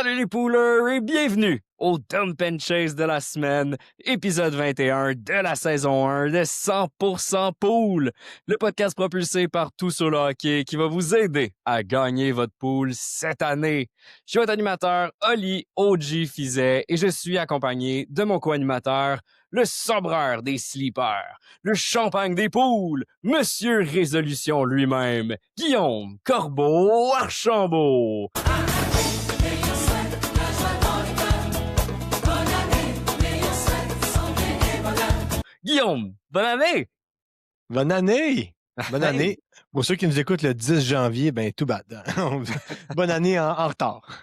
Salut les poolers et bienvenue au Dump and Chase de la semaine, épisode 21 de la saison 1 de 100% Pool, le podcast propulsé par Tout sur le hockey qui va vous aider à gagner votre pool cette année. Je suis votre animateur Oli OG Fizet et je suis accompagné de mon co-animateur, le sombreur des sleepers, le champagne des poules, Monsieur Résolution lui-même, Guillaume Corbeau-Archambault. Guillaume, bonne année! Bonne année! Bonne année! Pour ceux qui nous écoutent le 10 janvier, ben tout bad. Bonne année en retard.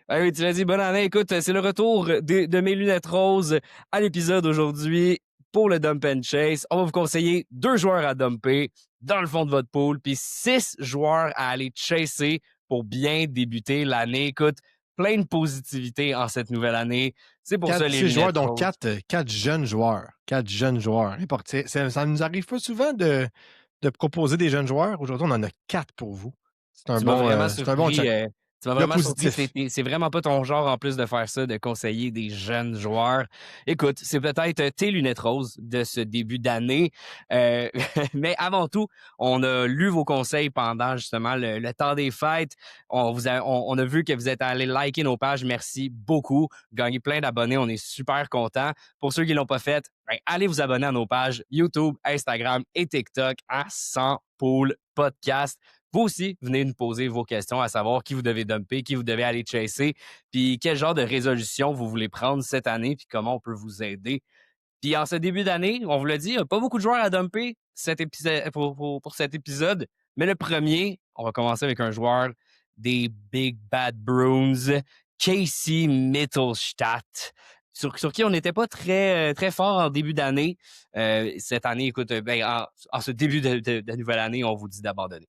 Oui, tu l'as dit, bonne année. Écoute, c'est le retour de mes lunettes roses à l'épisode aujourd'hui pour le Dump and Chase. On va vous conseiller 2 joueurs à dumper dans le fond de votre pool, puis 6 joueurs à aller chasser pour bien débuter l'année. Écoute, plein de positivité en cette nouvelle année. C'est pour ça les lunettes joueurs, donc roses. 4 jeunes joueurs. 4 jeunes joueurs. Ça ne nous arrive pas souvent de proposer des jeunes joueurs. Aujourd'hui, on en a 4 pour vous. C'est un Tu m'as vraiment c'est un bon surpris. check. Tu m'as vraiment surpris. Positif. C'est vraiment pas ton genre, en plus de faire ça, de conseiller des jeunes joueurs. Écoute, c'est peut-être tes lunettes roses de ce début d'année. Mais avant tout, on a lu vos conseils pendant justement le temps des fêtes. On a vu que vous êtes allés liker nos pages. Merci beaucoup. Gagner plein d'abonnés. On est super contents. Pour ceux qui l'ont pas fait, ben, allez vous abonner à nos pages YouTube, Instagram et TikTok à 100 Pool Podcast. Vous aussi, venez nous poser vos questions, à savoir qui vous devez dumper, qui vous devez aller chasser, puis quel genre de résolution vous voulez prendre cette année, puis comment on peut vous aider. Puis en ce début d'année, on vous l'a dit, il n'y a pas beaucoup de joueurs à dumper pour cet épisode, mais le premier, on va commencer avec un joueur des Big Bad Bruins, Casey Mittelstadt, sur qui on n'était pas très, très fort en début d'année. Cette année, écoute, en ce début de nouvelle année, on vous dit d'abandonner.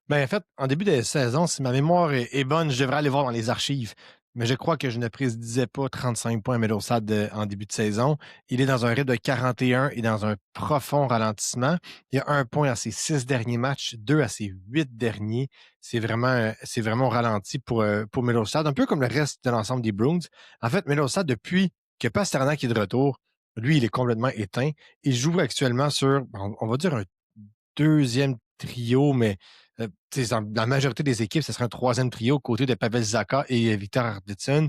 Ben, en fait, en début de saison, si ma mémoire est bonne, je devrais aller voir dans les archives. Mais je crois que je ne prédisais pas 35 points à Mittelstadt en début de saison. Il est dans un rythme de 41 et dans un profond ralentissement. Il y a 1 point à ses 6 derniers matchs, 2 à ses 8 derniers. C'est vraiment au ralenti pour Mittelstadt, un peu comme le reste de l'ensemble des Bruins. En fait, Mittelstadt, depuis que Pastrnak est de retour, lui, il est complètement éteint. Il joue actuellement sur, on va dire, un deuxième trio, mais dans la majorité des équipes, ce serait un 3e trio aux côtés de Pavel Zacha et Victor Arvidsson.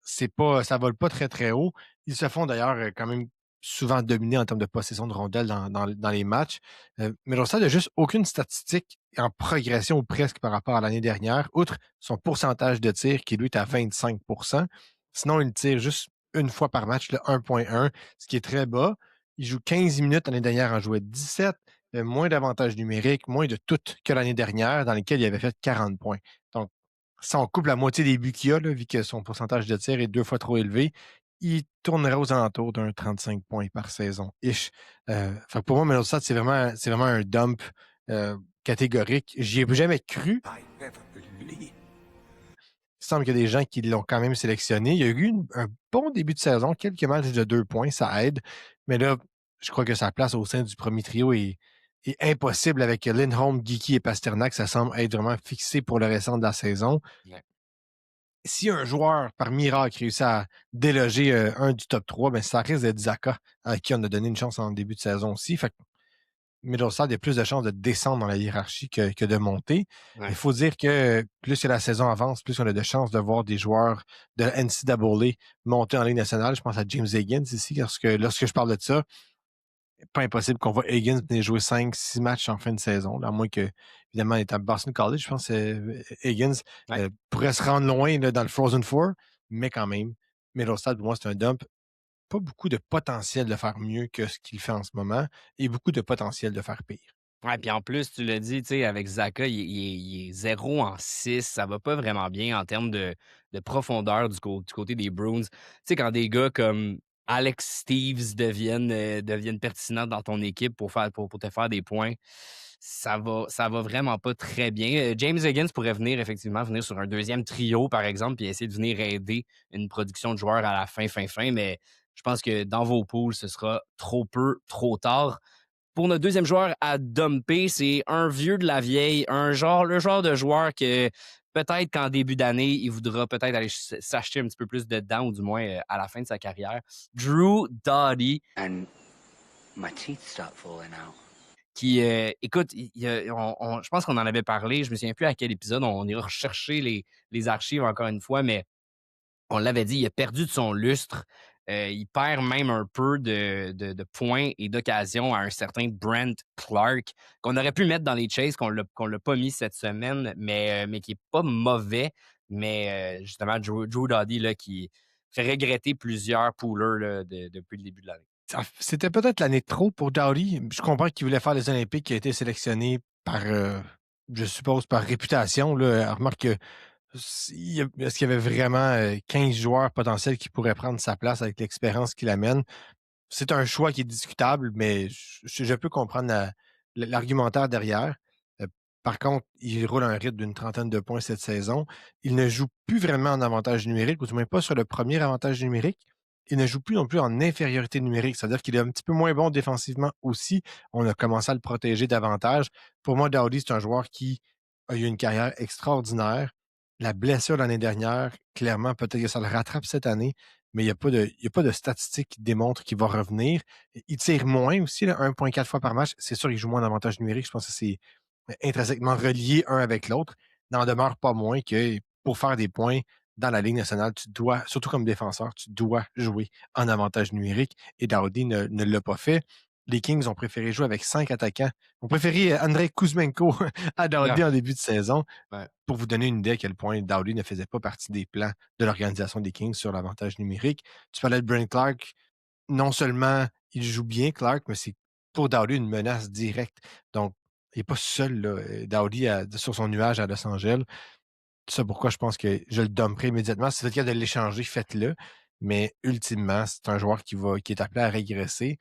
Ça ne vole pas très, très haut. Ils se font d'ailleurs quand même souvent dominer en termes de possession de rondelles dans les matchs. Mais Mittelstadt n'a juste aucune statistique en progression ou presque par rapport à l'année dernière, outre son pourcentage de tir qui, lui, est à 25 %. Sinon, il tire juste une fois par match, le 1,1, ce qui est très bas. Il joue 15 minutes l'année dernière, en jouait 17. Moins d'avantages numériques, moins de tout que l'année dernière, dans lesquels il avait fait 40 points. Donc, si on coupe la moitié des buts qu'il a, là, vu que son pourcentage de tir est 2 fois trop élevé, il tournerait aux alentours d'un 35 points par saison. Fait que pour moi, Mittelstadt, c'est vraiment un dump catégorique. J'y ai jamais cru. Il semble qu'il y a des gens qui l'ont quand même sélectionné. Il y a eu un bon début de saison, quelques matchs de 2 points, ça aide. Mais là, je crois que sa place au sein du premier trio est impossible avec Lindholm, Geeky et Pastrnak. Ça semble être vraiment fixé pour le restant de la saison. Ouais. Si un joueur, par miracle, réussit à déloger un du top 3, ben, ça risque d'être Zacha, à qui on a donné une chance en début de saison aussi. Fait que Mittelstadt a plus de chances de descendre dans la hiérarchie que de monter. Ouais. Il faut dire que plus que la saison avance, plus on a de chances de voir des joueurs de la NCAA monter en Ligue nationale. Je pense à James Higgins ici, lorsque je parle de ça. Pas impossible qu'on voit Higgins venir jouer 5-6 matchs en fin de saison, là, à moins que, évidemment, il est à Boston College, je pense que Higgins pourrait se rendre loin là, dans le Frozen Four, mais quand même, Mittelstadt, pour moi, c'est un dump. Pas beaucoup de potentiel de faire mieux que ce qu'il fait en ce moment et beaucoup de potentiel de faire pire. Ouais, puis en plus, tu l'as dit, tu sais, avec Zacha, il est 0 en 6. Ça va pas vraiment bien en termes de profondeur du côté des Bruins. Tu sais, quand des gars comme Alex Steves deviennent pertinents dans ton équipe pour te faire des points, ça va vraiment pas très bien. James Higgins pourrait venir sur un 2e trio, par exemple, puis essayer de venir aider une production de joueurs à la fin, mais je pense que dans vos pools, ce sera trop peu, trop tard. Pour notre 2e joueur à dumper, c'est un vieux de la vieille, le genre de joueur que Peut-être qu'en début d'année, il voudra peut-être aller s'acheter un petit peu plus de dents, ou du moins à la fin de sa carrière. Drew Doughty, And my teeth start falling out. qui, écoute, je pense qu'on en avait parlé, je me souviens plus à quel épisode, on ira rechercher les archives encore une fois, mais on l'avait dit, il a perdu de son lustre. Il perd même un peu de points et d'occasions à un certain Brent Clark, qu'on aurait pu mettre dans les chases, qu'on l'a pas mis cette semaine, mais qui est pas mauvais. Mais justement, Drew Doughty, là, qui fait regretter plusieurs poolers là, depuis le début de l'année. C'était peut-être l'année de trop pour Dowdy. Je comprends qu'il voulait faire les Olympiques, qu'il a été sélectionné par, je suppose, par réputation. Là. Remarque que est-ce qu'il y avait vraiment 15 joueurs potentiels qui pourraient prendre sa place avec l'expérience qu'il amène? C'est un choix qui est discutable, mais je peux comprendre l'argumentaire derrière. Euh, Par contre, il roule un rythme d'une trentaine de points cette saison. Il ne joue plus vraiment en avantage numérique, ou du moins pas sur le premier avantage numérique. Il ne joue plus non plus en infériorité numérique, c'est-à-dire qu'il est un petit peu moins bon défensivement aussi. On a commencé à le protéger davantage. Pour moi, Dowdy, c'est un joueur qui a eu une carrière extraordinaire. La blessure l'année dernière, clairement, peut-être que ça le rattrape cette année, mais il y a pas de statistiques qui démontrent qu'il va revenir. Il tire moins aussi, là, 1,4 fois par match. C'est sûr qu'il joue moins en avantage numérique. Je pense que c'est intrinsèquement relié un avec l'autre. N'en demeure pas moins que pour faire des points dans la Ligue nationale, tu dois, surtout comme défenseur, tu dois jouer en avantage numérique. Et Dowdy ne l'a pas fait. Les Kings ont préféré jouer avec 5 attaquants. Ont préféré Andrei Kuzmenko à Dowdy Ah, en début de saison. ouais. Pour vous donner une idée à quel point Dowdy ne faisait pas partie des plans de l'organisation des Kings sur l'avantage numérique. Tu parlais de Brent Clark. Non seulement il joue bien, Clark, mais c'est pour Dowdy une menace directe. Donc, il n'est pas seul, là, Dowdy, sur son nuage à Los Angeles. C'est pourquoi je pense que je le dumperai immédiatement. Si c'est le cas de l'échanger, faites-le. Mais ultimement, c'est un joueur qui est appelé à régresser.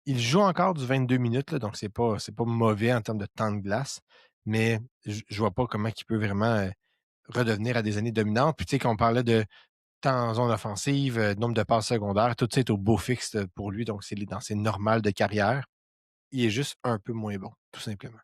Il joue encore du 22 minutes, là, donc c'est pas mauvais en termes de temps de glace. Mais je vois pas comment il peut vraiment redevenir à des années dominantes. Puis tu sais, quand on parlait de temps en zone offensive, nombre de passes secondaires, tout ça est au beau fixe pour lui, donc c'est normal de carrière. Il est juste un peu moins bon, tout simplement.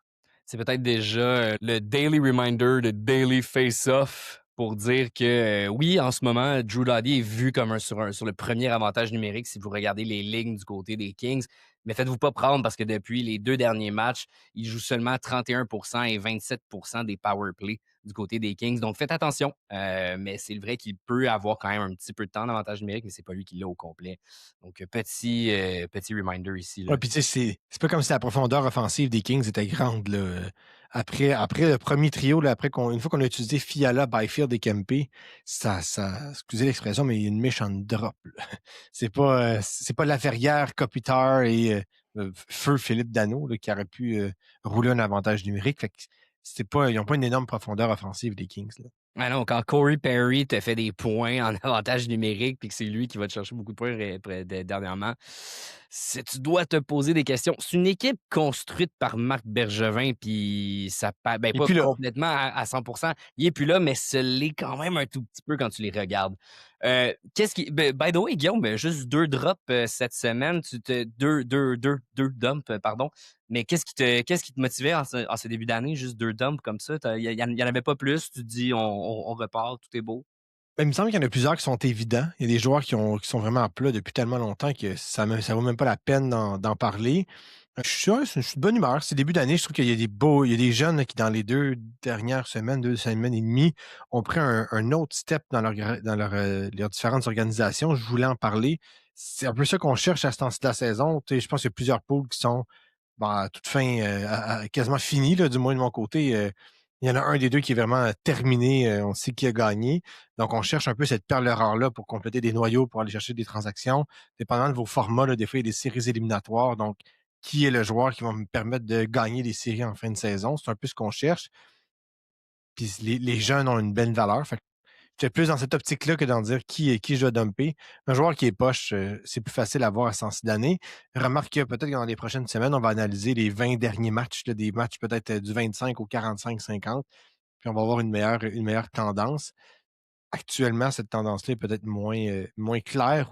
C'est peut-être déjà le daily reminder, le daily face-off pour dire que oui, en ce moment, Drew Doughty est vu comme sur le premier avantage numérique si vous regardez les lignes du côté des Kings. Mais faites-vous pas prendre parce que depuis les 2 derniers matchs, il joue seulement 31% et 27% des power play du côté des Kings. Donc faites attention. Mais c'est vrai qu'il peut avoir quand même un petit peu de temps d'avantage numérique, mais c'est pas lui qui l'a au complet. Donc petit reminder ici. Ouais, Là. puis tu sais, c'est pas comme si la profondeur offensive des Kings était grande. Là. Après le premier trio, là, une fois qu'on a utilisé Fiala, Byfield et Kempe, excusez l'expression, mais il y a une méchante drop. Là. C'est pas Laferrière, Kopitar et Feu Philippe Dano là, qui auraient pu rouler un avantage numérique. Fait que ils n'ont pas une énorme profondeur offensive, les Kings. Là. Ah non, quand Corey Perry te fait des points en avantage numérique, puis que c'est lui qui va te chercher beaucoup de points dernièrement, tu dois te poser des questions. C'est une équipe construite par Marc Bergevin, puis ça ben, Et pas puis là, complètement à 100%. Il est plus là, mais ce l'est quand même un tout petit peu quand tu les regardes. By the way, Guillaume, juste 2 drops cette semaine, deux dumps, pardon. Mais qu'est-ce qui te motivait en ce début d'année, juste 2 dumps comme ça? Il y en avait pas plus, tu te dis on repart, tout est beau. ben, il me semble qu'il y en a plusieurs qui sont évidents. Il y a des joueurs qui sont vraiment à plat depuis tellement longtemps que ça vaut même pas la peine d'en parler. Je suis de bonne humeur. C'est début d'année. Je trouve qu'il y a il y a des jeunes là, qui, dans les 2 semaines et demie, ont pris un autre step leurs différentes organisations. Je voulais en parler. C'est un peu ça qu'on cherche à ce temps-ci de la saison. Tu sais, je pense qu'il y a plusieurs pools qui sont à toute fin, quasiment finis, là, du moins de mon côté. Il y en a un des deux qui est vraiment terminé. On sait qui a gagné. Donc, on cherche un peu cette perle rare-là pour compléter des noyaux, pour aller chercher des transactions. Dépendant de vos formats, là, des fois, il y a des séries éliminatoires. Donc, qui est le joueur qui va me permettre de gagner des séries en fin de saison? C'est un peu ce qu'on cherche. Puis les jeunes ont une belle valeur. Fait que j'étais plus dans cette optique-là que d'en dire qui je dois dumper. Un joueur qui est poche, c'est plus facile à voir à sens d'année. Remarque que peut-être que dans les prochaines semaines, on va analyser les 20 derniers matchs, là, des matchs peut-être du 25 au 45-50. Puis on va avoir une meilleure tendance. Actuellement, cette tendance-là est peut-être moins claire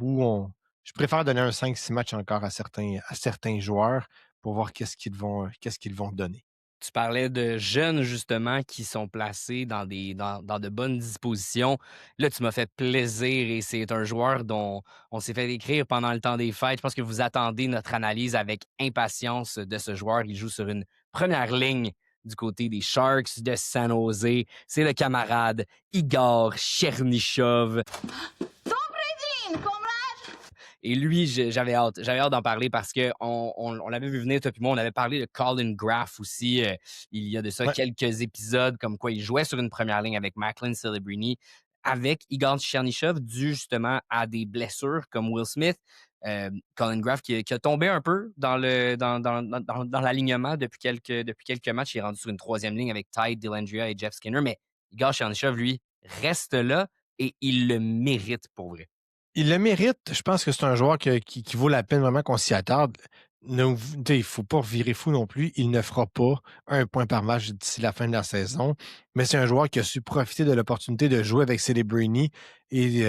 je préfère donner un 5-6 matchs encore à certains joueurs pour voir qu'est-ce qu'ils vont donner. Tu parlais de jeunes, justement, qui sont placés dans de bonnes dispositions. Là, tu m'as fait plaisir et c'est un joueur dont on s'est fait écrire pendant le temps des fêtes. Je pense que vous attendez notre analyse avec impatience de ce joueur. Il joue sur une première ligne du côté des Sharks de San Jose. C'est le camarade Igor Chernyshov. Et lui, j'avais hâte. J'avais hâte d'en parler parce qu'on l'avait vu venir, toi puis moi. On avait parlé de Colin Graff aussi il y a de ça Ouais. quelques épisodes, comme quoi il jouait sur une première ligne avec Macklin Celebrini, avec Igor Chernyshov, dû justement à des blessures comme Will Smith. Colin Graff qui a tombé un peu dans l'alignement depuis quelques matchs. Il est rendu sur une troisième ligne avec Ty Dellandrea et Jeff Skinner. Mais Igor Chernyshov, lui, reste là et il le mérite pour vrai. Il le mérite. Je pense que c'est un joueur qui vaut la peine vraiment qu'on s'y attarde. Il ne faut pas virer fou non plus. Il ne fera pas 1 point par match d'ici la fin de la saison. Mais c'est un joueur qui a su profiter de l'opportunité de jouer avec Celebrini et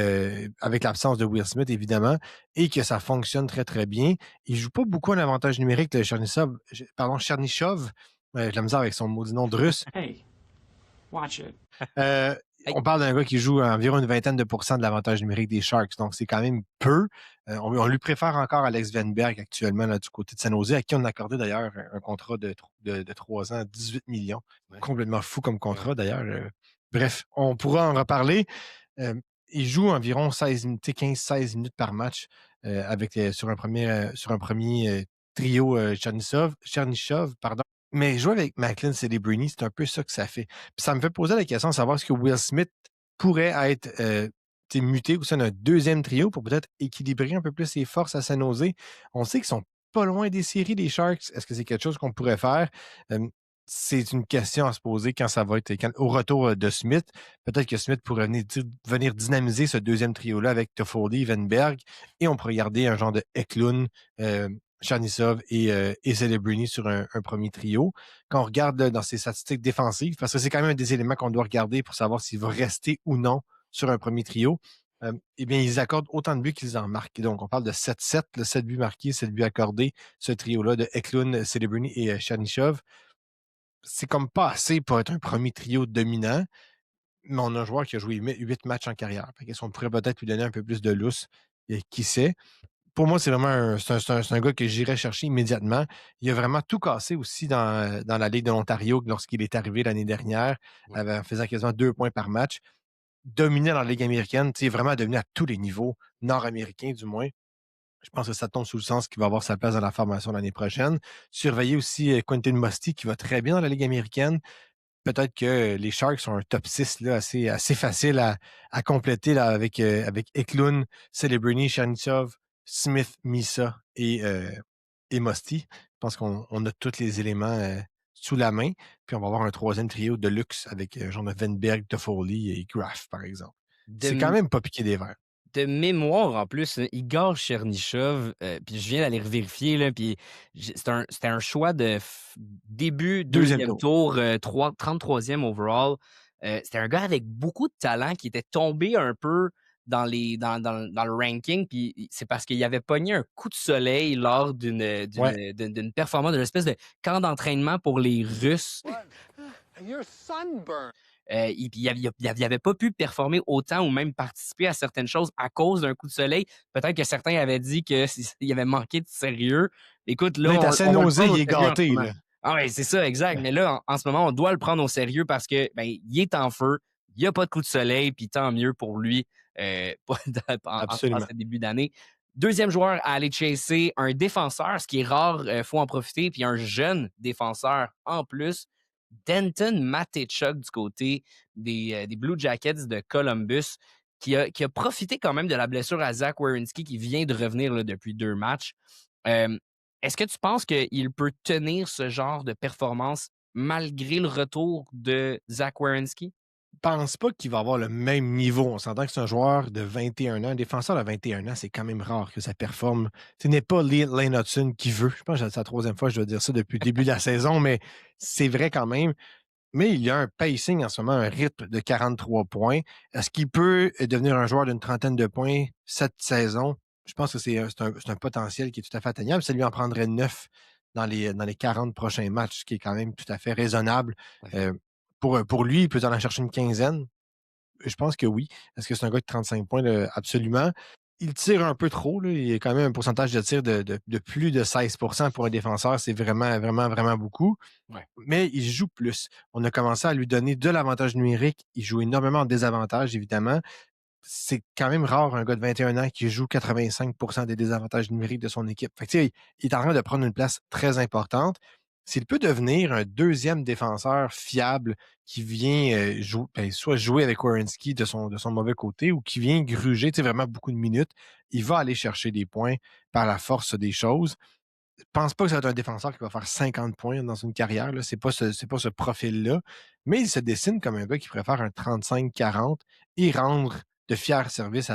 avec l'absence de Will Smith, évidemment, et que ça fonctionne très, très bien. Il ne joue pas beaucoup en avantage numérique, de Chernyshov. Chernyshov. J'ai de la misère avec son maudit nom de russe. Hey, watch it. On parle d'un gars qui joue environ une vingtaine de pourcents de l'avantage numérique des Sharks, donc c'est quand même peu. On lui préfère encore Alex Venberg actuellement là, du côté de San Jose, à qui on a accordé d'ailleurs un contrat de 3 ans, 18 millions. Ouais. Complètement fou comme contrat d'ailleurs. Bref, on pourra en reparler. Il joue environ 15-16 minutes par match sur un premier trio Chernyshov, pardon. Mais jouer avec Macklin Celebrini, c'est un peu ça que ça fait. Puis ça me fait poser la question de savoir est-ce que Will Smith pourrait être muté au sein d'un deuxième trio pour peut-être équilibrer un peu plus ses forces à San Jose. On sait qu'ils sont pas loin des séries des Sharks. Est-ce que c'est quelque chose qu'on pourrait faire? C'est une question à se poser quand ça va être au retour de Smith. Peut-être que Smith pourrait venir dynamiser ce deuxième trio-là avec Toffoli, Venberg, et on pourrait garder un genre de Eklund, Chernyshov et Celebrini sur un premier trio. Quand on regarde dans ses statistiques défensives, parce que c'est quand même un des éléments qu'on doit regarder pour savoir s'il va rester ou non sur un premier trio, eh bien, ils accordent autant de buts qu'ils en marquent. Donc, on parle de 7-7, 7 buts marqués, 7 buts accordés, ce trio-là de Eklund, Celebrini et Chernyshov. C'est comme pas assez pour être un premier trio dominant, mais on a un joueur qui a joué 8 matchs en carrière. Fait qu'on pourrait peut-être lui donner un peu plus de lousse, et qui sait. Pour moi, c'est vraiment c'est un gars que j'irais chercher immédiatement. Il a vraiment tout cassé aussi dans la Ligue de l'Ontario lorsqu'il est arrivé l'année dernière, Ouais. en faisant quasiment 2 points par match. Dominé dans la Ligue américaine, vraiment dominé à tous les niveaux, nord-américains du moins. Je pense que ça tombe sous le sens qu'il va avoir sa place dans la formation l'année prochaine. Surveiller aussi Quentin Musty, qui va très bien dans la Ligue américaine. Peut-être que les Sharks sont un top 6 là, assez facile à compléter là, avec Eklund, Celebrini, Chernyshov, Smith, Misa et Musty. Je pense qu'on a tous les éléments sous la main. Puis on va avoir un troisième trio de luxe avec genre de Venberg, Toffoli et Graff, par exemple. C'est quand De, même pas piqué des verres. de mémoire, en plus, Igor Chernyshov, puis je viens d'aller vérifier, là, puis c'était un choix de début, Deuxième deuxième tour. tour, 33e overall. C'était un gars avec beaucoup de talent qui était tombé un peu dans le ranking, puis c'est parce qu'il avait pogné un coup de soleil lors Ouais. d'une performance, d'une espèce de camp d'entraînement pour les Russes. You're sunburned. Il avait pas pu performer autant ou même participer à certaines choses à cause d'un coup de soleil. Peut-être que certains avaient dit qu'il avait manqué de sérieux. Écoute, là, Là, il est assez on va le nausé, prendre au il est sérieux en ce gâté. moment. Là. Ah ouais, c'est ça, exact. Mais là, en ce moment, on doit le prendre au sérieux parce que il est en feu, il n'y a pas de coup de soleil, puis tant mieux pour lui en Absolument. ce début d'année. Deuxième joueur à aller chasser, un défenseur, ce qui est rare, il faut en profiter, puis un jeune défenseur en plus. Denton Mateychuk du côté des Blue Jackets de Columbus, qui a profité quand même de la blessure à Zach Werenski qui vient de revenir là, depuis 2 matchs. Est-ce que tu penses qu'il peut tenir ce genre de performance malgré le retour de Zach Werenski? Pense pas qu'il va avoir le même niveau. On s'entend que c'est un joueur de 21 ans. Un défenseur de 21 ans, c'est quand même rare que ça performe. Ce n'est pas Lane Hudson qui veut. Je pense que c'est la troisième fois que je dois dire ça depuis le début de la saison, mais c'est vrai quand même. Mais il y a un pacing en ce moment, un rythme de 43 points. Est-ce qu'il peut devenir un joueur d'une trentaine de points cette saison? Je pense que c'est un potentiel qui est tout à fait atteignable. Ça lui en prendrait 9 dans les 40 prochains matchs, ce qui est quand même tout à fait raisonnable. Ouais. Pour lui, il peut en chercher une quinzaine. Je pense que oui. Est-ce que c'est un gars de 35 points? Absolument. Il tire un peu trop. Là. Il y a quand même un pourcentage de tir de plus de 16% pour un défenseur. C'est vraiment, vraiment, vraiment beaucoup. Ouais. Mais il joue plus. On a commencé à lui donner de l'avantage numérique. Il joue énormément en désavantage, évidemment. C'est quand même rare un gars de 21 ans qui joue 85% des désavantages numériques de son équipe. Fait que, tu sais, il est en train de prendre une place très importante. S'il peut devenir un deuxième défenseur fiable qui vient soit jouer avec Werenski de son mauvais côté ou qui vient gruger vraiment beaucoup de minutes, il va aller chercher des points par la force des choses. Je pense pas que ça va être un défenseur qui va faire 50 points dans une carrière. C'est pas ce profil-là. Mais il se dessine comme un gars qui préfère un 35-40 et rendre de fiers services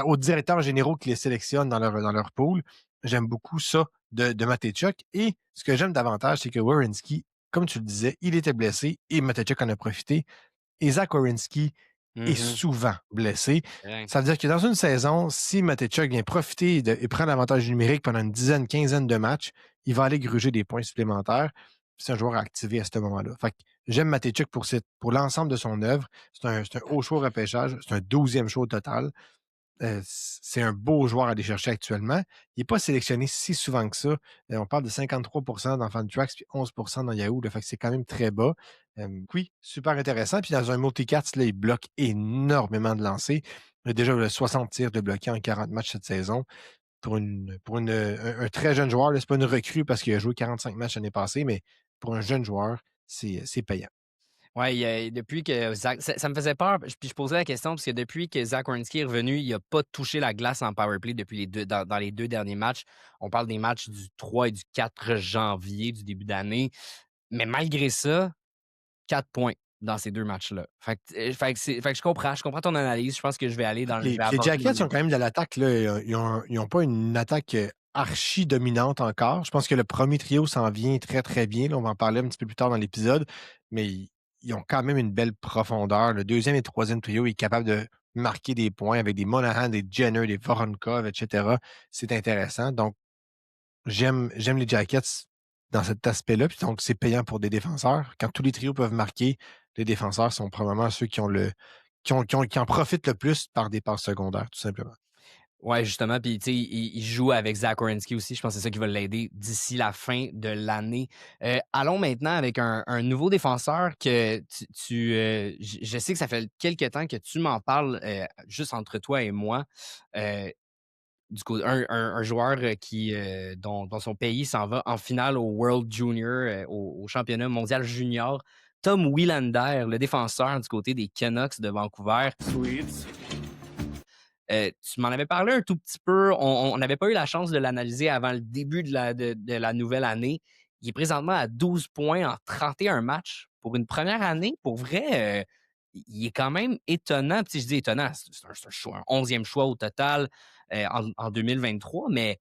aux directeurs généraux qui les sélectionnent dans leur pool. J'aime beaucoup ça de Matejchuk. Et ce que j'aime davantage, c'est que Werenski, comme tu le disais, il était blessé et Matejchuk en a profité. Et Zach Werenski est souvent blessé. Ouais. Ça veut dire que dans une saison, si Matejchuk vient profiter et prend l'avantage numérique pendant une dizaine, quinzaine de matchs, il va aller gruger des points supplémentaires. C'est un joueur à activer à ce moment-là. Fait que j'aime Matejchuk pour l'ensemble de son œuvre. C'est un haut choix au repêchage. C'est un 12e choix au total. C'est un beau joueur à aller chercher actuellement. Il n'est pas sélectionné si souvent que ça. On parle de 53% dans Fantrax puis 11% dans Yahoo. Là, fait que c'est quand même très bas. Oui, super intéressant. Puis dans un multicats, là, il bloque énormément de lancers. Il a déjà 60 tirs de bloqués en 40 matchs cette saison. Pour un très jeune joueur, c'est pas une recrue parce qu'il a joué 45 matchs l'année passée, mais pour un jeune joueur, c'est payant. Ouais, depuis que Zach. Ça me faisait peur, puis je posais la question parce que depuis que Zach Werenski est revenu, il n'a pas touché la glace en powerplay depuis dans les 2 derniers matchs. On parle des matchs du 3 et du 4 janvier du début d'année. Mais malgré ça, 4 points dans ces 2 matchs-là. Fait que je comprends ton analyse. Je pense que je vais aller dans le. Je vais Les avancer Jackets ont quand même de l'attaque. Là. Ils n'ont pas une attaque archi dominante encore. Je pense que le premier trio s'en vient très, très bien. Là, on va en parler un petit peu plus tard dans l'épisode. Mais ils ont quand même une belle profondeur. Le deuxième et troisième trio est capable de marquer des points avec des Monahan, des Jenner, des Voronkov, etc. C'est intéressant. Donc, j'aime les Jackets dans cet aspect-là. Puis donc, c'est payant pour des défenseurs. Quand tous les trios peuvent marquer, les défenseurs sont probablement ceux qui en profitent le plus par des passes secondaires, tout simplement. Ouais, justement. Puis, tu sais, il joue avec Zach Werenski aussi. Je pense que c'est ça qui va l'aider d'ici la fin de l'année. Allons maintenant avec un nouveau défenseur que je sais que ça fait quelques temps que tu m'en parles juste entre toi et moi. Un joueur dont son pays s'en va en finale au World Junior, au championnat mondial junior. Tom Wielander, le défenseur du côté des Canucks de Vancouver. Tu m'en avais parlé un tout petit peu. On n'avait pas eu la chance de l'analyser avant le début de la nouvelle année. Il est présentement à 12 points en 31 matchs. Pour une première année, pour vrai, il est quand même étonnant. Puis si je dis étonnant, c'est un 11e choix au total en 2023. Mais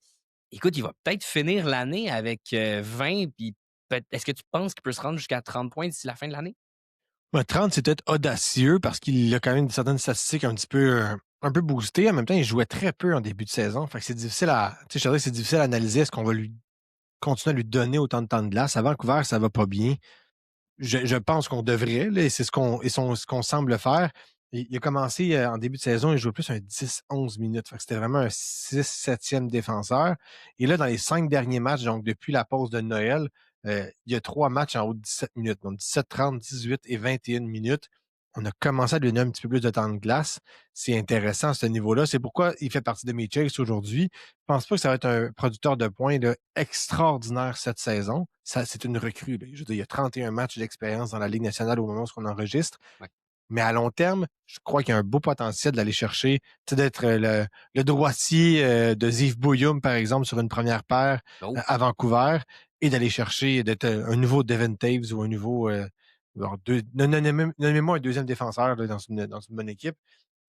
écoute, il va peut-être finir l'année avec 20. Puis est-ce que tu penses qu'il peut se rendre jusqu'à 30 points d'ici la fin de l'année? 30, c'est peut-être audacieux parce qu'il a quand même certaines statistiques un peu boostées. En même temps, il jouait très peu en début de saison. Fait que c'est difficile je dirais que c'est difficile à analyser. Est-ce qu'on va lui continuer à lui donner autant de temps de glace? À Vancouver, ça va pas bien. Je pense qu'on devrait, là, et c'est ce qu'on semble faire. Il a commencé en début de saison, il jouait plus un 10-11 minutes. Fait que c'était vraiment un 6-7e défenseur. Et là, dans les 5 derniers matchs, donc depuis la pause de Noël, il y a 3 matchs en haut de 17 minutes. Donc 17, 30, 18 et 21 minutes. On a commencé à lui donner un petit peu plus de temps de glace. C'est intéressant à ce niveau-là. C'est pourquoi il fait partie de mes checks aujourd'hui. Je pense pas que ça va être un producteur de points là, extraordinaire cette saison. C'est une recrue. Là. Je veux dire, il y a 31 matchs d'expérience dans la Ligue nationale au moment où on enregistre. Ouais. Mais à long terme, je crois qu'il y a un beau potentiel d'aller chercher, d'être le droitier de Ziv Bouyum, par exemple, sur une première paire à Vancouver, et d'aller chercher d'être un nouveau Devin Taves ou un nouveau... nommez-moi un deuxième défenseur là, dans une bonne équipe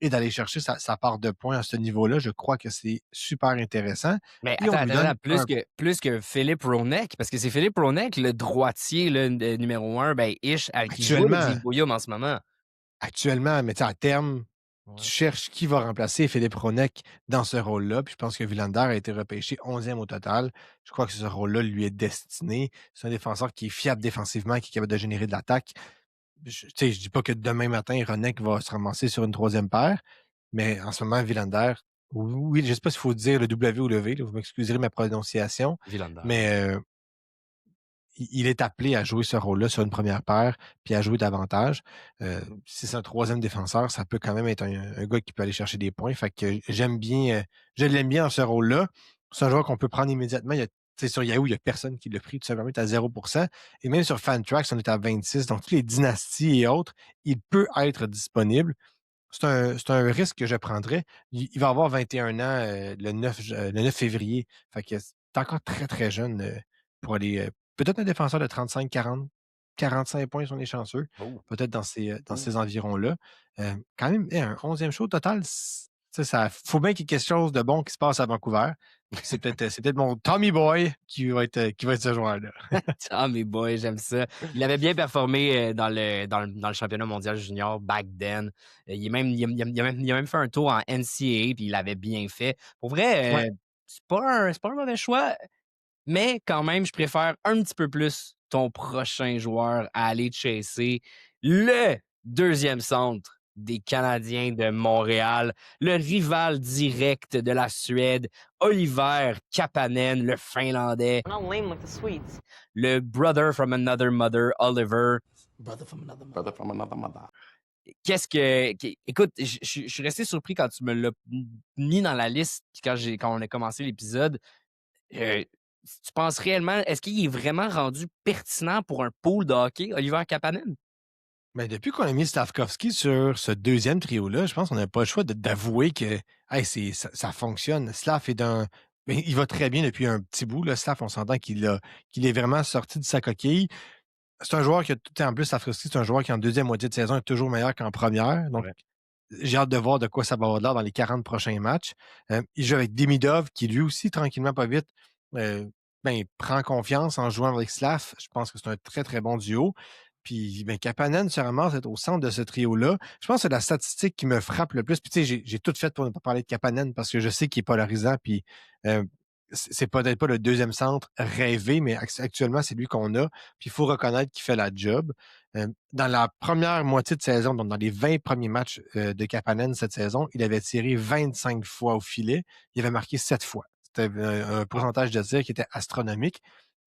et d'aller chercher sa part de points à ce niveau-là. Je crois que c'est super intéressant. Mais Et on lui donne plus que Philippe Ronek, parce que c'est Philippe Ronek, le droitier là, numéro 1, ben, qui joue avec actuellement, Ziv Bouyum en ce moment. mais à terme, Tu cherches qui va remplacer Philippe Hronek dans ce rôle-là. Puis je pense que Villander a été repêché 11e au total. Je crois que ce rôle-là lui est destiné. C'est un défenseur qui est fiable défensivement, qui est capable de générer de l'attaque. Je ne dis pas que demain matin, Hronek va se ramasser sur une troisième paire, mais en ce moment, Villander, oui, je ne sais pas s'il faut dire le W ou le V, là, vous m'excuserez ma prononciation, Villander. mais il est appelé à jouer ce rôle-là sur une première paire, puis à jouer davantage. Si c'est un troisième défenseur, ça peut quand même être un gars qui peut aller chercher des points. Fait que j'aime bien, je l'aime bien dans ce rôle-là. C'est un joueur qu'on peut prendre immédiatement. Sur Yahoo, il n'y a personne qui l'a pris, tout simplement, il est à 0%. Et même sur Fantrax, on est à 26. Donc, toutes les dynasties et autres, il peut être disponible. C'est un risque que je prendrais. Il va avoir 21 ans le 9 février. Fait que c'est encore très, très jeune pour aller. Peut-être un défenseur de 35, 40, 45 points si on est chanceux. Oh. Peut-être dans ces environs-là. Quand même, un 11e show total, ça faut bien qu'il y ait quelque chose de bon qui se passe à Vancouver. C'est peut-être mon Tommy Boy qui va être ce joueur-là. Ah, mes boys, j'aime ça. Il avait bien performé dans le championnat mondial junior back then. Il a même fait un tour en NCAA, puis il l'avait bien fait. Pour vrai, Ouais. c'est pas un mauvais choix, mais quand même, je préfère un petit peu plus ton prochain joueur à aller chasser le deuxième centre des Canadiens de Montréal, le rival direct de la Suède, Oliver Kapanen, le Finlandais, Not lame like the Swedes. le brother from another mother, Oliver. Brother from another mother. Écoute, je suis resté surpris quand tu me l'as mis dans la liste quand on a commencé l'épisode. Tu penses réellement, est-ce qu'il est vraiment rendu pertinent pour un pool de hockey, Oliver Kapanen? Mais depuis qu'on a mis Slavkovski sur ce deuxième trio-là, je pense qu'on n'a pas le choix d'avouer que hey, ça fonctionne. Slav il va très bien depuis un petit bout. Là. Slav, on s'entend qu'il est vraiment sorti de sa coquille. C'est un joueur qui a tout en plus, Slavkovski, c'est un joueur qui en deuxième moitié de saison est toujours meilleur qu'en première. Donc, Ouais. j'ai hâte de voir de quoi ça va avoir l'air dans les 40 prochains matchs. Il joue avec Demidov, qui lui aussi, tranquillement, pas vite, prend confiance en jouant avec Slav. Je pense que c'est un très, très bon duo. Puis, Kapanen se ramasse être au centre de ce trio-là. Je pense que c'est la statistique qui me frappe le plus. Puis, tu sais, j'ai tout fait pour ne pas parler de Kapanen parce que je sais qu'il est polarisant. Puis, c'est peut-être pas le deuxième centre rêvé, mais actuellement, c'est lui qu'on a. Puis, il faut reconnaître qu'il fait la job. Dans la première moitié de saison, donc dans les 20 premiers matchs de Kapanen cette saison, il avait tiré 25 fois au filet. Il avait marqué 7 fois. C'était un pourcentage de tir qui était astronomique.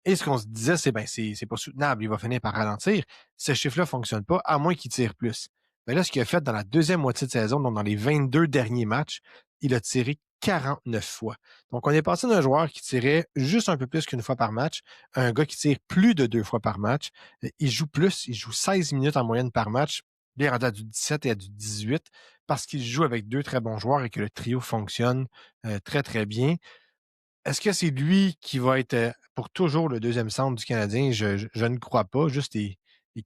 Et ce qu'on se disait, c'est pas soutenable. Il va finir par ralentir. Ce chiffre-là ne fonctionne pas, à moins qu'il tire plus. Mais là, ce qu'il a fait dans la deuxième moitié de saison, donc dans les 22 derniers matchs, il a tiré 49 fois. Donc, on est passé d'un joueur qui tirait juste un peu plus qu'une fois par match à un gars qui tire plus de 2 fois par match. Il joue plus, il joue 16 minutes en moyenne par match. Il est rendu à du 17 et à du 18 parce qu'il joue avec 2 très bons joueurs et que le trio fonctionne très, très bien. Est-ce que c'est lui qui va être pour toujours le deuxième centre du Canadien? Je ne crois pas. Juste les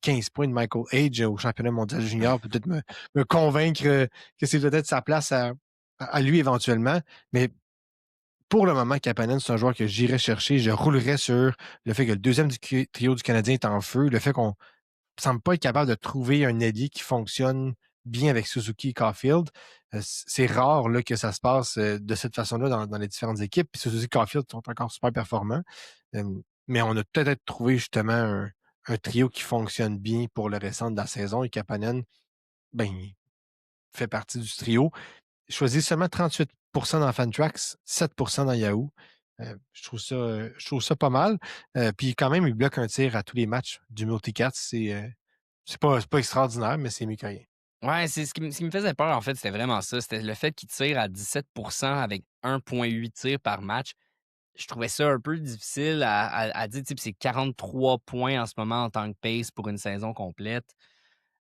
15 points de Michael Age au championnat mondial junior peut-être me convaincre que c'est peut-être sa place à lui éventuellement. Mais pour le moment, Kapanen, c'est un joueur que j'irai chercher. Je roulerai sur le fait que le deuxième trio du Canadien est en feu, le fait qu'on ne semble pas être capable de trouver un allié qui fonctionne bien avec Suzuki et Caulfield. C'est rare là, que ça se passe de cette façon-là dans les différentes équipes. Puis Suzuki et Caulfield sont encore super performants. Mais on a peut-être trouvé justement un trio qui fonctionne bien pour le restant de la saison. Et Kapanen, il fait partie du trio. Il choisit seulement 38 dans Fantrax, 7 dans Yahoo. Je trouve ça pas mal. Puis quand même, il bloque un tir à tous les matchs du multicast. C'est pas extraordinaire, mais c'est mieux que rien. Ouais, c'est ce qui me faisait peur, en fait, c'était vraiment ça. C'était le fait qu'il tire à 17 avec 1,8 tirs par match. Je trouvais ça un peu difficile à dire. Tu sais, puis c'est 43 points en ce moment en tant que pace pour une saison complète.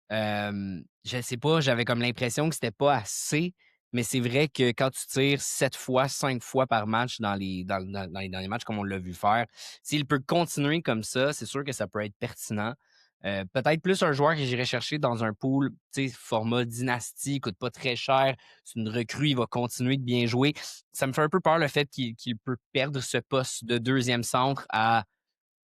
Je sais pas, j'avais comme l'impression que c'était pas assez, mais c'est vrai que quand tu tires 7 fois, 5 fois par match dans les derniers matchs, comme on l'a vu faire, s'il peut continuer comme ça, c'est sûr que ça peut être pertinent. Peut-être plus un joueur que j'irais chercher dans un pool, tu sais, format dynastie, il coûte pas très cher, c'est une recrue, il va continuer de bien jouer. Ça me fait un peu peur le fait qu'il peut perdre ce poste de deuxième centre à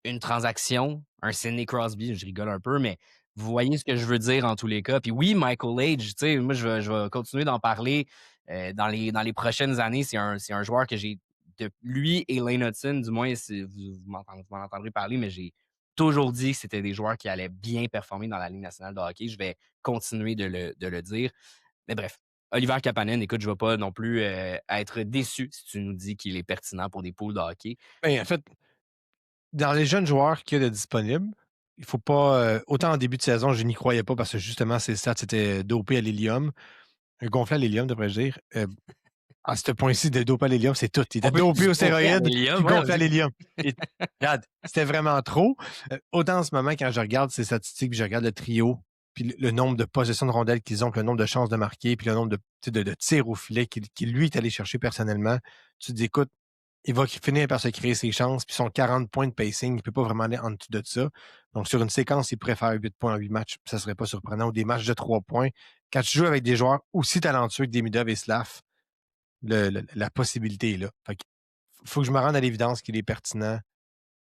une transaction, un Sidney Crosby, je rigole un peu, mais Vous voyez ce que je veux dire en tous les cas. Puis oui, Michael Age, tu sais, moi, je vais continuer d'en parler dans les prochaines années. C'est un joueur que j'ai, de lui et Lane Hudson, du moins, vous m'en entendrez parler, mais j'ai toujours dit que c'était des joueurs qui allaient bien performer dans la Ligue nationale de hockey. Je vais continuer de le dire. Mais bref, Oliver Kapanen, écoute, je ne vais pas non plus être déçu si tu nous dis qu'il est pertinent pour des poules de hockey. Ben, en fait, dans les jeunes joueurs qu'il y a de disponibles, il faut pas. Autant en début de saison, je n'y croyais pas parce que justement, ses stats étaient dopés à l'hélium. Gonflé à l'hélium, devrais-je dire. À ce point-ci, de dopé à l'hélium, c'est tout. Il était dopé aux stéroïdes, puis gonflé à l'hélium. Regarde, c'était vraiment trop. Autant en ce moment, quand je regarde ces statistiques, puis je regarde le trio, puis le nombre de possessions de rondelles qu'ils ont, puis le nombre de chances de marquer, puis le nombre de tirs au filet qu'il lui est allé chercher personnellement, tu te dis, écoute, il va finir par se créer ses chances, puis son 40 points de pacing, il ne peut pas vraiment aller en dessous de ça. Donc, sur une séquence, il pourrait faire 8 points en 8 matchs, ça ne serait pas surprenant, ou des matchs de 3 points. Quand tu joues avec des joueurs aussi talentueux que Demidov et Slav, la possibilité est là. Fait faut que je me rende à l'évidence qu'il est pertinent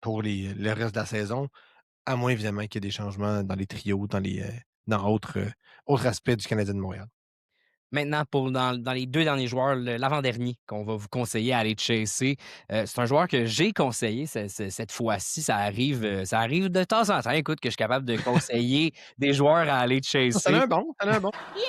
pour le reste de la saison, à moins évidemment qu'il y ait des changements dans les trios, dans autres aspects du Canadien de Montréal. Maintenant, dans les 2 derniers joueurs, l'avant-dernier qu'on va vous conseiller à aller chasser, c'est un joueur que j'ai conseillé cette fois-ci. Ça arrive de temps en temps, écoute, que je suis capable de conseiller des joueurs à aller T'en as chasser. un bon, t'en as un bon. Yeah,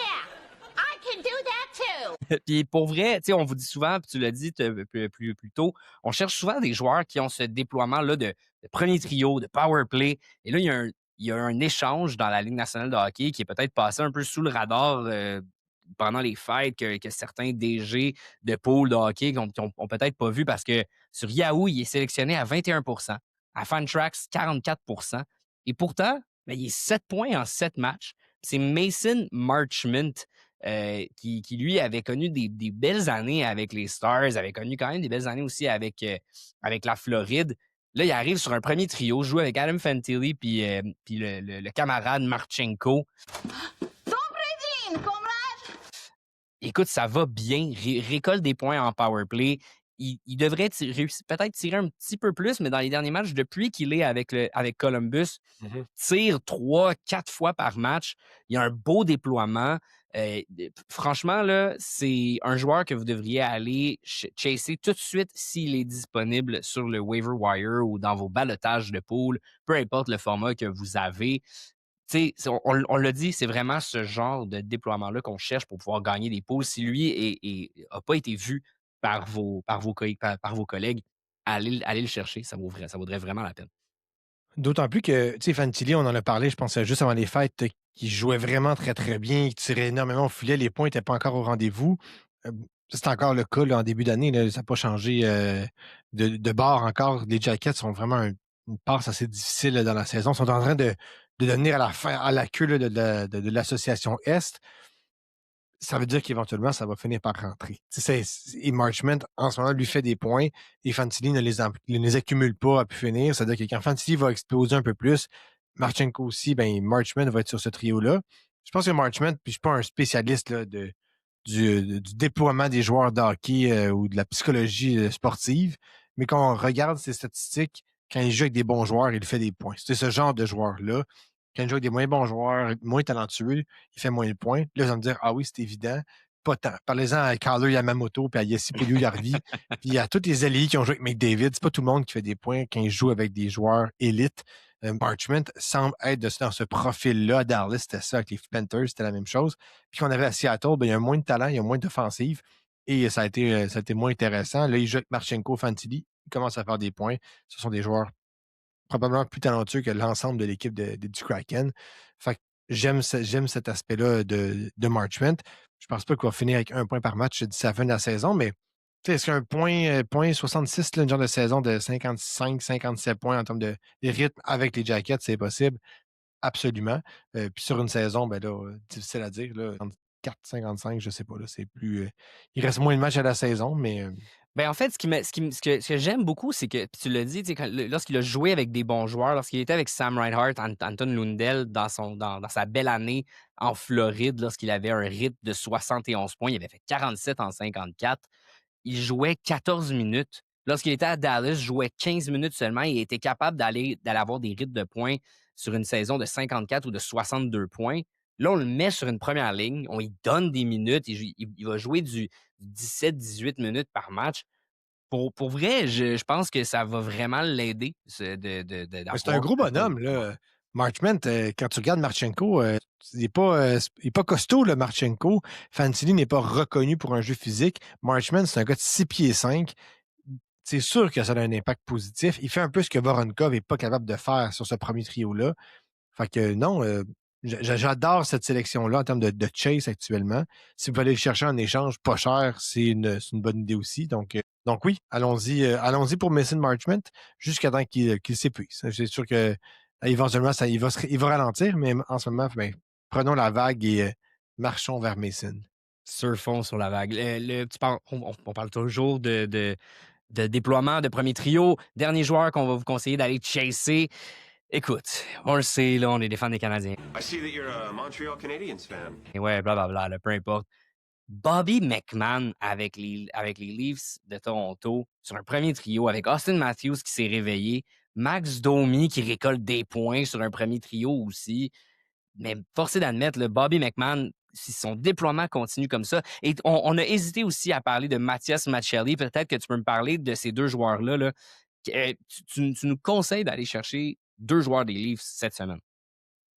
I can do that too. Puis pour vrai, tu sais, on vous dit souvent, puis tu l'as dit plus tôt, on cherche souvent des joueurs qui ont ce déploiement-là de premier trio, de power play. Et là, il y a un échange dans la Ligue nationale de hockey qui est peut-être passé un peu sous le radar pendant les fêtes que certains DG de pôles de hockey ont peut-être pas vu parce que sur Yahoo, il est sélectionné à 21 à Fantrax, 44 et pourtant, ben, il est 7 points en 7 matchs. C'est Mason Marchment qui, lui, avait connu des belles années avec les Stars, avait connu quand même des belles années aussi avec la Floride. Là, il arrive sur un premier trio, joue avec Adam Fantilli puis le camarade Marchenko. Écoute, ça va bien. Récolte des points en power play. Il devrait peut-être tirer un petit peu plus, mais dans les derniers matchs, depuis qu'il est avec Columbus, tire 3-4 fois par match. Il y a un beau déploiement. Franchement, là, c'est un joueur que vous devriez aller chasser tout de suite s'il est disponible sur le waiver wire ou dans vos ballottages de pool, peu importe le format que vous avez. Tu sais, on l'a dit, c'est vraiment ce genre de déploiement-là qu'on cherche pour pouvoir gagner des poules. Si lui n'a pas été vu par vos collègues, allez le chercher, ça vaudrait vraiment la peine. D'autant plus que, tu sais, Fantilli, on en a parlé, je pense, juste avant les fêtes, qui jouait vraiment très, très bien, il tirait énormément au filet, les points n'étaient pas encore au rendez-vous. C'est encore le cas là, en début d'année, là, ça n'a pas changé de bord encore. Les Jackets sont vraiment une passe assez difficile là, dans la saison. Ils sont en train de devenir à la fin, à la queue là, de l'association Est. Ça veut dire qu'éventuellement, ça va finir par rentrer. Et Marchment, en ce moment, lui fait des points et Fantilli ne les accumule pas à pu finir. C'est-à-dire que quand Fantilli va exploser un peu plus, Marchenko aussi, ben Marchment va être sur ce trio-là. Je pense que Marchment, puis je suis pas un spécialiste là, du déploiement des joueurs de hockey ou de la psychologie sportive, mais quand on regarde ses statistiques, quand il joue avec des bons joueurs, il fait des points. C'est ce genre de joueur-là. Quand il joue avec des moins bons joueurs, moins talentueux, il fait moins de points. Là, ils vont me dire, ah oui, c'est évident. Pas tant. Parlez-en à Carler Yamamoto, puis à Yessi Puliou-Yarvi, puis à tous les alliés qui ont joué avec McDavid. C'est pas tout le monde qui fait des points quand il joue avec des joueurs élites. Parchment semble être dans ce profil-là. À Dallas, c'était ça. Avec les Panthers, c'était la même chose. Puis qu'on avait à Seattle, ben, il y a moins de talent, il y a moins d'offensive. Et ça a été moins intéressant. Là, il joue avec Marchenko, Fantilli. Il commence à faire des points. Ce sont des joueurs probablement plus talentueux que l'ensemble de l'équipe du Kraken. Fait que j'aime cet aspect-là de Marchment. Je pense pas qu'il va finir avec 1 point par match d'ici la fin de la saison, mais est-ce qu'un point 66, là, une genre de saison de 55-57 points en termes de rythme avec les Jackets, c'est possible? Absolument. Puis sur une saison, ben là, difficile à dire. Là, 4-55, je sais pas. Là, c'est plus. Il reste moins de matchs à la saison, mais. Ben, en fait, ce que j'aime beaucoup, c'est que, puis tu l'as dit, tu sais, lorsqu'il a joué avec des bons joueurs, lorsqu'il était avec Sam Reinhart, Anton Lundell, dans sa belle année en Floride, lorsqu'il avait un rythme de 71 points, il avait fait 47 en 54. Il jouait 14 minutes. Lorsqu'il était à Dallas, il jouait 15 minutes seulement. Il était capable d'aller avoir des rythmes de points sur une saison de 54 ou de 62 points. Là, on le met sur une première ligne, on lui donne des minutes, il va jouer du 17-18 minutes par match. Pour vrai, je pense que ça va vraiment l'aider Mais c'est un gros bonhomme, là. Marchment, quand tu regardes Marchenko, il n'est pas costaud, le Marchenko. Fantilli n'est pas reconnu pour un jeu physique. Marchment, c'est un gars de 6 pieds 5. C'est sûr que ça a un impact positif. Il fait un peu ce que Voronkov n'est pas capable de faire sur ce premier trio-là. Fait que non, j'adore cette sélection-là en termes de chase actuellement. Si vous voulez le chercher en échange pas cher, c'est une bonne idée aussi. Donc oui, allons-y pour Mason Marchment jusqu'à temps qu'il s'épuise. C'est sûr que éventuellement, il va ralentir, mais en ce moment, ben, prenons la vague et marchons vers Mason. Surfons sur la vague. On parle toujours de déploiement de premier trio. Dernier joueur qu'on va vous conseiller d'aller chasser. Écoute, on le sait, là, on est des fans des Canadiens. I see that you're a Montreal Canadiens fan. Et ouais, blablabla, là, peu importe. Bobby McMann avec les Leafs de Toronto sur un premier trio avec Austin Matthews qui s'est réveillé, Max Domi qui récolte des points sur un premier trio aussi. Mais forcé d'admettre, le Bobby McMann, si son déploiement continue comme ça. Et on a hésité aussi à parler de Mathias Maccelli. Peut-être que tu peux me parler de ces deux joueurs-là. Là. Tu nous conseilles d'aller chercher 2 joueurs des Leafs cette semaine.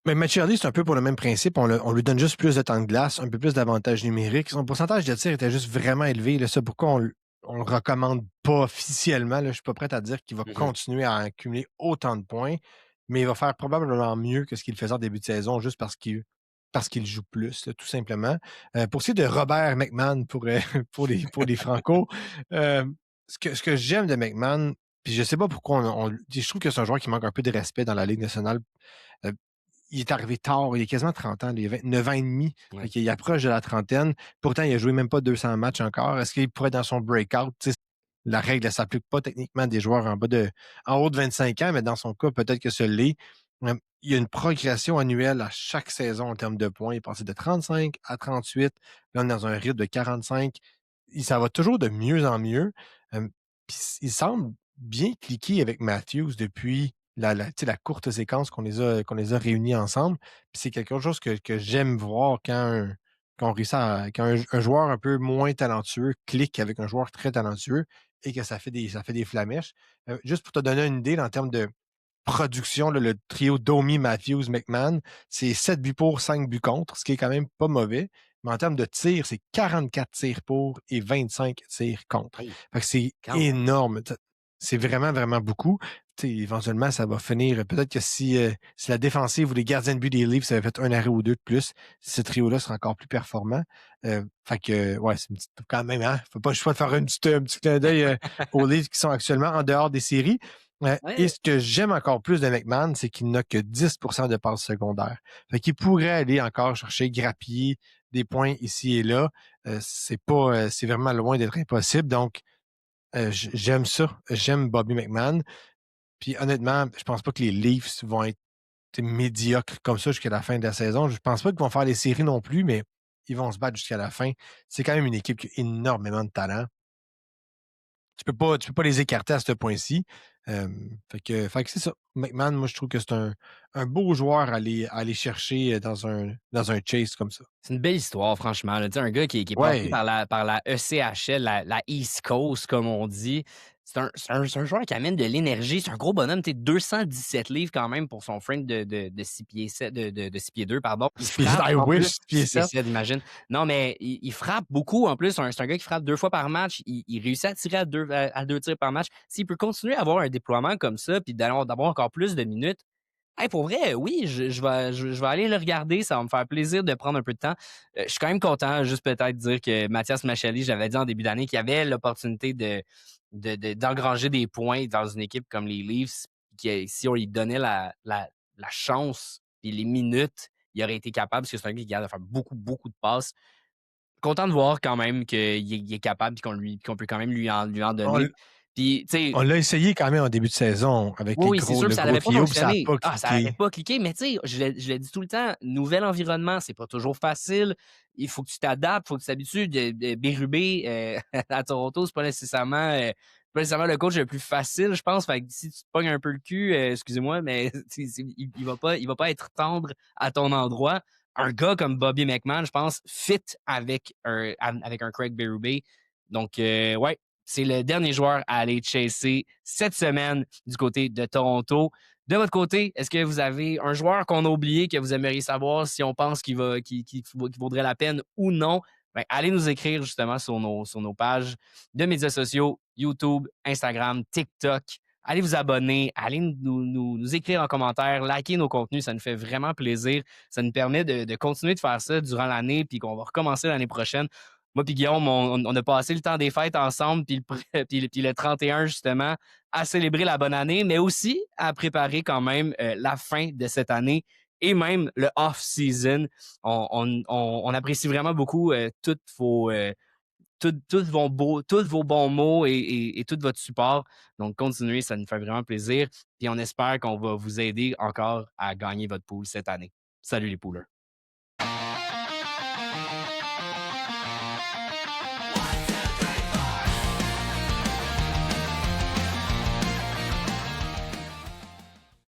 Mais Macciardi, c'est un peu pour le même principe. On lui donne juste plus de temps de glace, un peu plus d'avantages numériques. Son pourcentage de tir était juste vraiment élevé. Là, c'est pourquoi on le recommande pas officiellement. Là. Je suis pas prêt à dire qu'il va continuer à accumuler autant de points, mais il va faire probablement mieux que ce qu'il faisait en début de saison, juste parce qu'il joue plus, là, tout simplement. Pour ce qui est de Robert McMann, pour les Franco, ce que j'aime de McMann, puis je sais pas pourquoi je trouve que c'est un joueur qui manque un peu de respect dans la Ligue nationale. Il est arrivé tard, il a quasiment 30 ans, il a 29 ans et demi, il approche de la trentaine. Pourtant, il a joué même pas 200 matchs encore. Est-ce qu'il pourrait être dans son breakout? La règle ne s'applique pas techniquement à des joueurs en haut de 25 ans, mais dans son cas, peut-être que ce l'est. Il y a une progression annuelle à chaque saison en termes de points. Il est passé de 35 à 38. Là, on est dans un rythme de 45. Ça va toujours de mieux en mieux. Puis il semble bien cliquer avec Matthews depuis la courte séquence qu'on les a réunis ensemble. Puis c'est quelque chose que j'aime voir quand un joueur un peu moins talentueux clique avec un joueur très talentueux et que ça fait des flamèches. Juste pour te donner une idée, en termes de production, là, le trio Domi, Matthews, McMann, c'est 7 buts pour, 5 buts contre, ce qui est quand même pas mauvais. Mais en termes de tirs, c'est 44 tirs pour et 25 tirs contre. Fait que c'est énorme. C'est vraiment, vraiment beaucoup. Éventuellement, ça va finir. Peut-être que si la défensive ou les gardiens de but des Leafs avaient fait un arrêt ou deux de plus, ce trio-là sera encore plus performant. Fait que, ouais, c'est une petite, quand même, hein. Faut pas le choix de faire un petit clin d'œil aux Leafs qui sont actuellement en dehors des séries. Et ce que j'aime encore plus de McMann, c'est qu'il n'a que 10% de passes secondaires. Fait qu'il pourrait aller encore chercher, grappiller des points ici et là. C'est vraiment loin d'être impossible. Donc, j'aime ça. J'aime Bobby McMann. Puis honnêtement, je pense pas que les Leafs vont être médiocres comme ça jusqu'à la fin de la saison. Je pense pas qu'ils vont faire les séries non plus, mais ils vont se battre jusqu'à la fin. C'est quand même une équipe qui a énormément de talent. Tu peux pas les écarter à ce point-ci. Fait que c'est ça. McMann, moi, je trouve que c'est un beau joueur à aller chercher dans un chase comme ça. C'est une belle histoire, franchement. Là. Un gars qui est passé par la ECHL, la East Coast, comme on dit. C'est un joueur qui amène de l'énergie. C'est un gros bonhomme. 217 livres quand même pour son frame de 6 pieds 7, de 6 pieds 2, pardon. I wish 6 pieds 7. Imagine. Non, mais il frappe beaucoup en plus. C'est un gars qui frappe 2 fois par match. Il réussit à tirer à 2 tirs par match. S'il peut continuer à avoir un déploiement comme ça puis d'avoir encore plus de minutes, pour vrai, oui, je vais aller le regarder. Ça va me faire plaisir de prendre un peu de temps. Je suis quand même content, juste peut-être dire que Mathias Maccelli, j'avais dit en début d'année qu'il y avait l'opportunité d'engranger des points dans une équipe comme les Leafs, si on lui donnait la chance et les minutes, il aurait été capable, parce que c'est un gars qui est capable de faire beaucoup, beaucoup de passes. Content de voir quand même qu'il est capable et qu'on peut quand même lui en donner. On l'a essayé quand même en début de saison avec les gros, c'est sûr que ça n'avait pas trio, fonctionné. Ça n'avait pas cliqué, mais tu sais, je l'ai dit tout le temps, nouvel environnement, c'est pas toujours facile. Il faut que tu t'adaptes, il faut que tu t'habitues. Bérubé à Toronto, c'est pas nécessairement pas nécessairement le coach le plus facile, je pense. Fait que si tu te pognes un peu le cul, excusez-moi, mais il va pas être tendre à ton endroit. Un gars comme Bobby McMahon, je pense, fit avec un Craig Berube. Donc, ouais, c'est le dernier joueur à aller chasser cette semaine du côté de Toronto. De votre côté, est-ce que vous avez un joueur qu'on a oublié que vous aimeriez savoir si on pense qu'il vaudrait la peine ou non? Ben, allez nous écrire justement sur nos pages de médias sociaux, YouTube, Instagram, TikTok. Allez vous abonner, allez nous écrire en commentaire, liker nos contenus, ça nous fait vraiment plaisir. Ça nous permet de continuer de faire ça durant l'année, puis qu'on va recommencer l'année prochaine. Moi puis Guillaume, on a passé le temps des fêtes ensemble, puis le 31 justement, à célébrer la bonne année, mais aussi à préparer quand même la fin de cette année et même le off-season. On apprécie vraiment beaucoup tous vos bons mots et tout votre support. Donc, continuez, ça nous fait vraiment plaisir. Puis on espère qu'on va vous aider encore à gagner votre pool cette année. Salut les poolers.